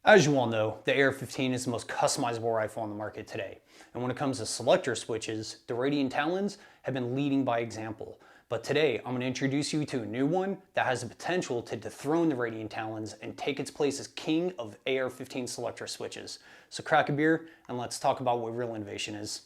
As you all know, the AR15 is the most customizable rifle on the market today. And when it comes to selector switches, the Radiant Talons have been leading by example. But today, I'm going to introduce you to a new one that has the potential to dethrone the Radiant Talons and take its place as king of AR15 selector switches. So crack a beer and let's talk about what real innovation is.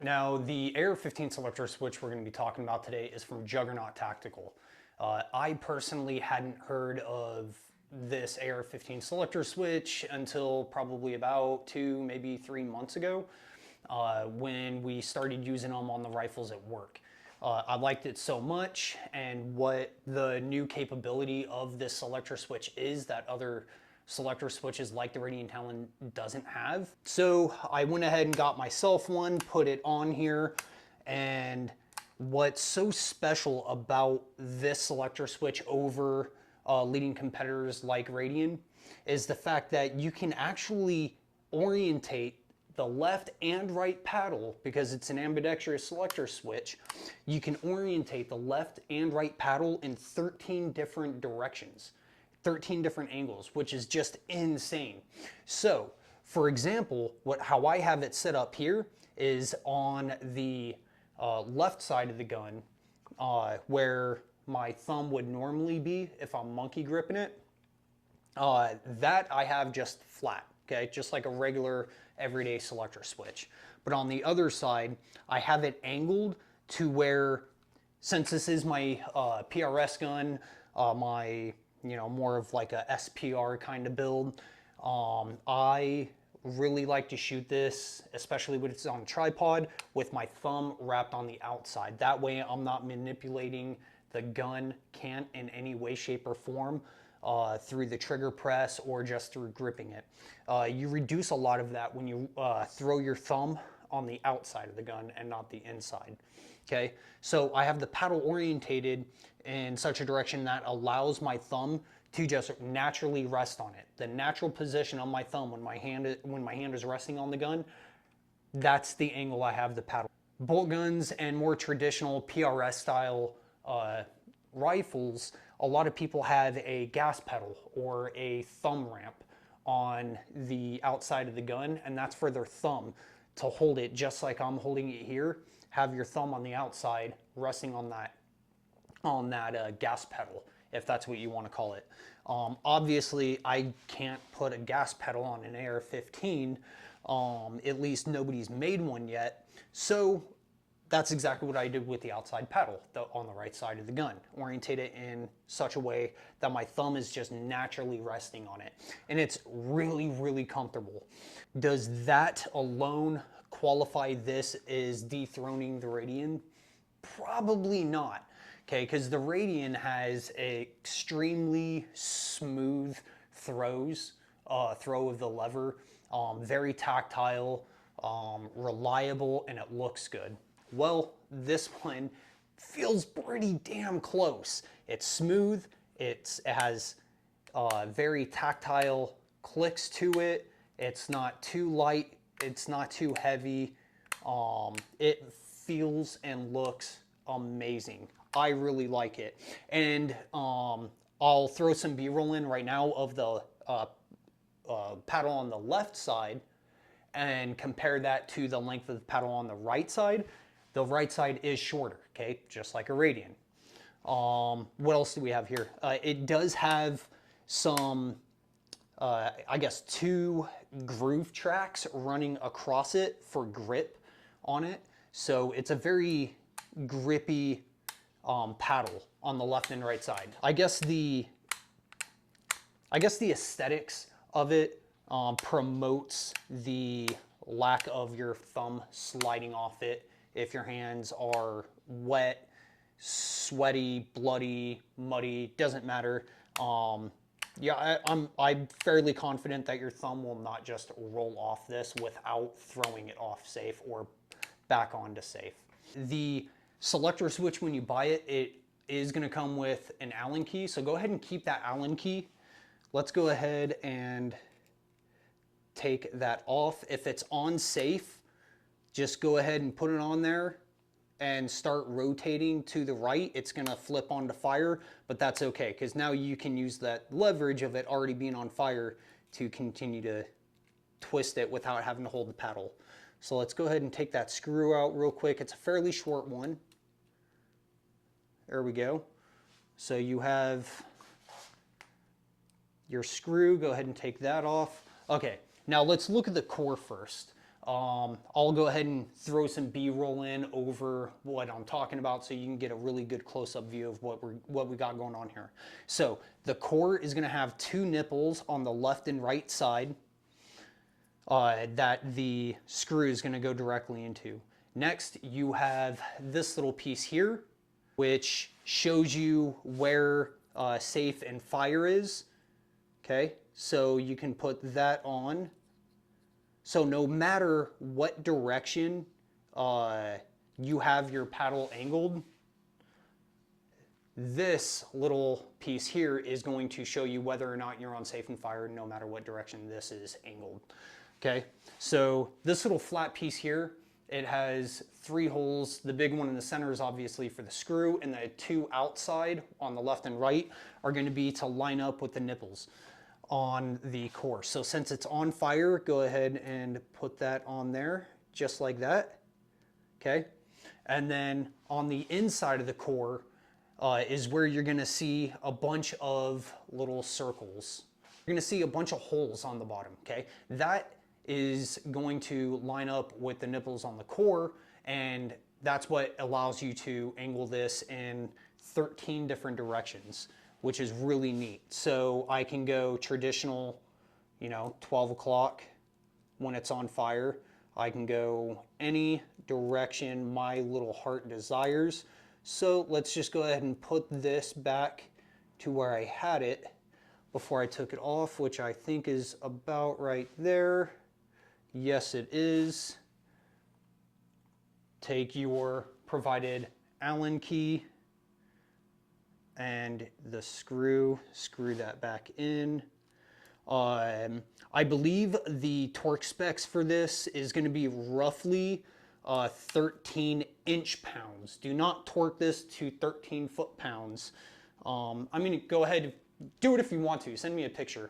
Now, the AR15 selector switch we're going to be talking about today is from Juggernaut Tactical. I personally hadn't heard of this AR15 selector switch until probably about 2, maybe 3 months ago when we started using them on the rifles at work. I liked it so much, and what the new capability of this selector switch is that other selector switches like the Radiant Talon doesn't have. So I went ahead and got myself one, put it on here, and what's so special about this selector switch over leading competitors like Radiant is the fact that you can actually orientate the left and right paddle, because it's an ambidextrous selector switch. You can orientate the left and right paddle in 13 different directions. 13 different angles, which is just insane. So, for example, how I have it set up here is on the left side of the gun, where my thumb would normally be if I'm monkey gripping it. That I have just flat, okay? Just like a regular everyday selector switch. But on the other side, I have it angled to where, since this is my PRS gun, my more of like a SPR kind of build. I really like to shoot this, especially when it's on a tripod, with my thumb wrapped on the outside. That way I'm not manipulating the gun cant in any way, shape, or form through the trigger press or just through gripping it. You reduce a lot of that when you throw your thumb on the outside of the gun and not the inside. Okay, so I have the paddle orientated in such a direction that allows my thumb to just naturally rest on it. The natural position on my thumb when my hand is resting on the gun, that's the angle I have the paddle. Bolt guns and more traditional PRS style rifles, a lot of people have a gas pedal or a thumb ramp on the outside of the gun, and that's for their thumb to hold it just like I'm holding it here. Have your thumb on the outside resting on that gas pedal, if that's what you want to call it. Obviously, I can't put a gas pedal on an AR-15. At least nobody's made one yet. So that's exactly what I did with the outside paddle on the right side of the gun. Orientate it in such a way that my thumb is just naturally resting on it. And it's really, really comfortable. Does that alone qualify this as dethroning the Radiant? Probably not, okay, because the Radiant has extremely smooth throw of the lever, very tactile, reliable, and it looks good. Well, this one feels pretty damn close. It's smooth, it has very tactile clicks to it, it's not too light, it's not too heavy. It feels and looks amazing. I really like it. And I'll throw some B-roll in right now of the paddle on the left side and compare that to the length of the paddle on the right side. The right side is shorter, okay? Just like a Radiant. What else do we have here? It does have some, I guess, 2 groove tracks running across it for grip on it. So it's a very grippy paddle on the left and right side. I guess the aesthetics of it promotes the lack of your thumb sliding off it if your hands are wet, sweaty, bloody, muddy, doesn't matter. Yeah, I'm fairly confident that your thumb will not just roll off this without throwing it off safe or back onto safe. The selector switch, when you buy it, it is going to come with an Allen key. So go ahead and keep that Allen key. Let's go ahead and take that off. If it's on safe, just go ahead and put it on there and start rotating to the right. It's gonna flip onto fire, but that's okay, because now you can use that leverage of it already being on fire to continue to twist it without having to hold the paddle. So let's go ahead and take that screw out real quick. It's a fairly short one. There we go. So you have your screw, go ahead and take that off. Okay, now let's look at the core first. I'll go ahead and throw some B-roll in over what I'm talking about so you can get a really good close-up view of what we got going on here. So the core is going to have two nipples on the left and right side that the screw is going to go directly into. Next, you have this little piece here, which shows you where safe and fire is. Okay, so you can put that on. So no matter what direction you have your paddle angled, this little piece here is going to show you whether or not you're on safe and fire, no matter what direction this is angled. Okay, so this little flat piece here, it has 3 holes. The big one in the center is obviously for the screw, and the 2 outside on the left and right are going to be to line up with the nipples on the core. So since it's on fire, go ahead and put that on there just like that. Okay, and then on the inside of the core is where you're going to see a bunch of little circles. You're going to see a bunch of holes on the bottom. Okay, that is going to line up with the nipples on the core, and that's what allows you to angle this in 13 different directions, which is really neat. So I can go traditional, 12 o'clock when it's on fire. I can go any direction my little heart desires. So let's just go ahead and put this back to where I had it before I took it off, which I think is about right there. Yes, it is. Take your provided Allen key and the screw that back in. I believe the torque specs for this is going to be roughly 13 inch-pounds. Do not torque this to 13 foot-pounds. I mean, go ahead, do it if you want to. Send me a picture.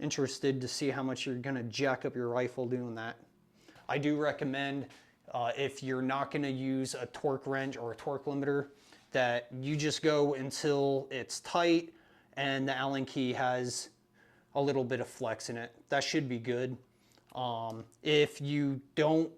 Interested to see how much you're going to jack up your rifle doing that. I do recommend, if you're not going to use a torque wrench or a torque limiter, that you just go until it's tight and the Allen key has a little bit of flex in it. That should be good. If you don't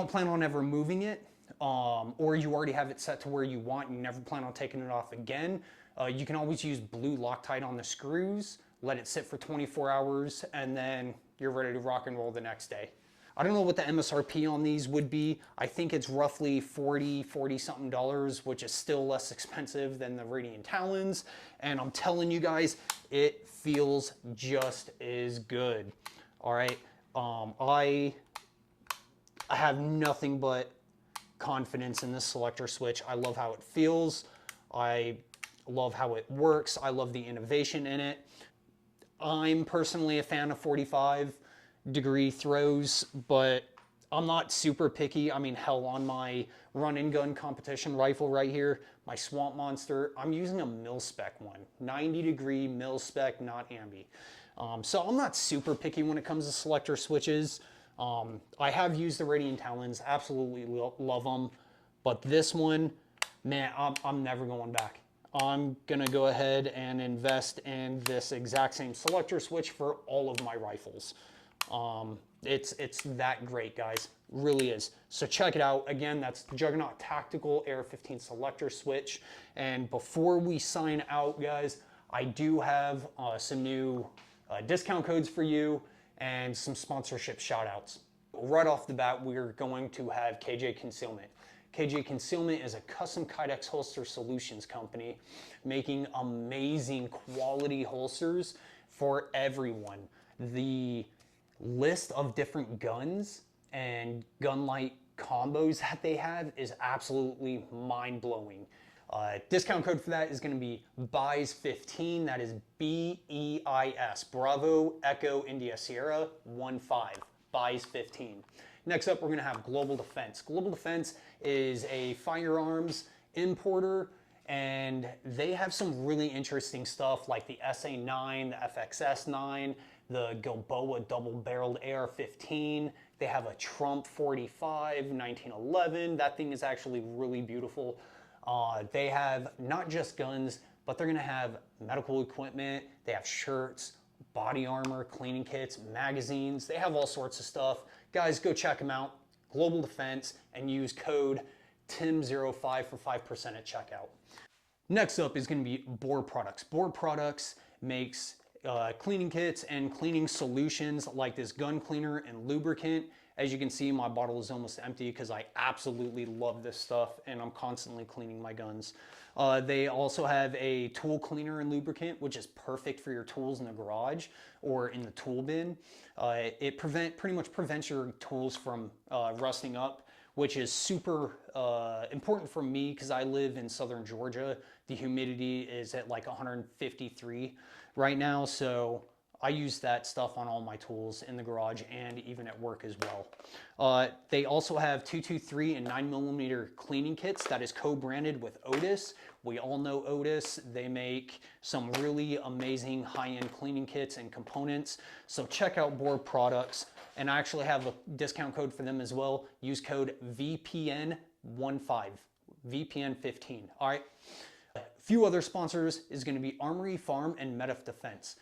plan on ever moving it, or you already have it set to where you want and you never plan on taking it off again, you can always use blue Loctite on the screws, let it sit for 24 hours, and then you're ready to rock and roll the next day. I don't know what the MSRP on these would be. I think it's roughly $40 something, which is still less expensive than the Radiant Talons. And I'm telling you guys, it feels just as good. All right, I have nothing but confidence in this selector switch. I love how it feels. I love how it works. I love the innovation in it. I'm personally a fan of 45-degree throws, but I'm not super picky. I mean, hell, on my run and gun competition rifle right here, my Swamp Monster, I'm using a mil-spec one, 90-degree mil-spec, not ambi. So I'm not super picky when it comes to selector switches. I have used the Radiant Talons, absolutely love them, but this one, man, I'm never going back. I'm gonna go ahead and invest in this exact same selector switch for all of my rifles. It's that great, guys, really is. So check it out. Again, that's Juggernaut Tactical AR15 Selector switch. And before we sign out, guys, I do have some new discount codes for you and some sponsorship shout outs. Right off the bat, we're going to have KJ Concealment. KJ Concealment is a custom Kydex holster solutions company making amazing quality holsters for everyone. The list of different guns and gun light combos that they have is absolutely mind-blowing. Discount code for that is going to be BEIS15. That is BEIS, Bravo Echo India Sierra 15, BEIS15. Next up, we're going to have Global Defense. Global Defense is a firearms importer, and they have some really interesting stuff like the SA9, the FXS9, the Gilboa double-barreled AR15. They have a Trump 45 1911. That thing is actually really beautiful. They have not just guns, but they're going to have medical equipment. They have shirts, body armor, cleaning kits, magazines. They have all sorts of stuff. Guys, go check them out. Global Defense, and use code TIM05 for 5% at checkout. Next up is going to be Boar Products. Boar Products makes cleaning kits and cleaning solutions like this gun cleaner and lubricant. As you can see, my bottle is almost empty because I absolutely love this stuff and I'm constantly cleaning my guns. They also have a tool cleaner and lubricant, which is perfect for your tools in the garage or in the tool bin. It pretty much prevents your tools from rusting up, which is super important for me because I live in southern Georgia. The humidity is at like 153 right now, so I use that stuff on all my tools in the garage and even at work as well. They also have 223 and 9mm cleaning kits that is co-branded with Otis. We all know Otis. They make some really amazing high-end cleaning kits and components. So check out Boar Products. And I actually have a discount code for them as well. Use code VPN15, VPN15. All right. A few other sponsors is going to be Armory, Farm, and Medef Defense.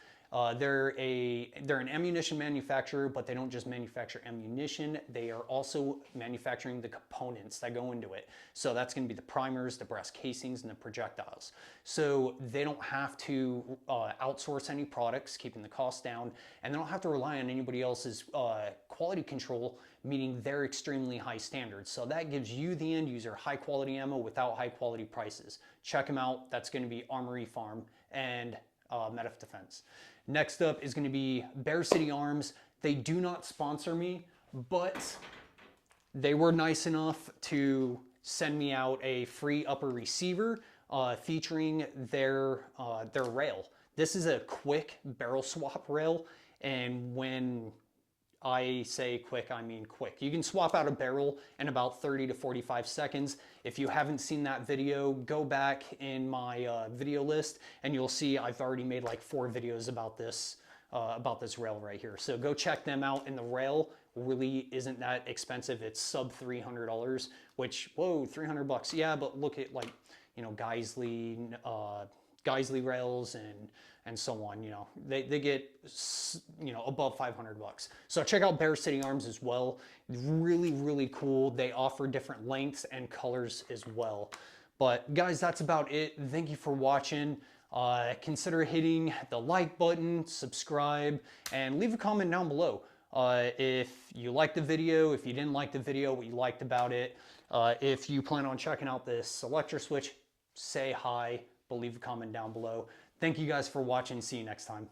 They're an ammunition manufacturer, but they don't just manufacture ammunition. They are also manufacturing the components that go into it. So that's going to be the primers, the brass casings, and the projectiles. So they don't have to outsource any products, keeping the cost down, and they don't have to rely on anybody else's quality control, meeting their extremely high standards. So that gives you, the end user, high quality ammo without high quality prices. Check them out. That's going to be Armory, Farm, and Medef Defense. Next up is going to be Bear City Arms. They do not sponsor me, but they were nice enough to send me out a free upper receiver featuring their rail. This is a quick barrel swap rail, and when I say quick, I mean quick. You can swap out a barrel in about 30 to 45 seconds. If you haven't seen that video, go back in my video list and you'll see I've already made like 4 videos about this rail right here. So go check them out. And the rail really isn't that expensive. It's sub $300, which, whoa, 300 bucks. Yeah, but look at, like, you know, Geisley rails and so on, you know, they get, you know, above 500 bucks. So check out Bear City Arms as well. Really, really cool. They offer different lengths and colors as well. But guys, that's about it. Thank you for watching. Consider hitting the like button, subscribe, and leave a comment down below. If you liked the video, if you didn't like the video, what you liked about it. If you plan on checking out this Selector switch, say hi, but leave a comment down below. Thank you guys for watching. See you next time.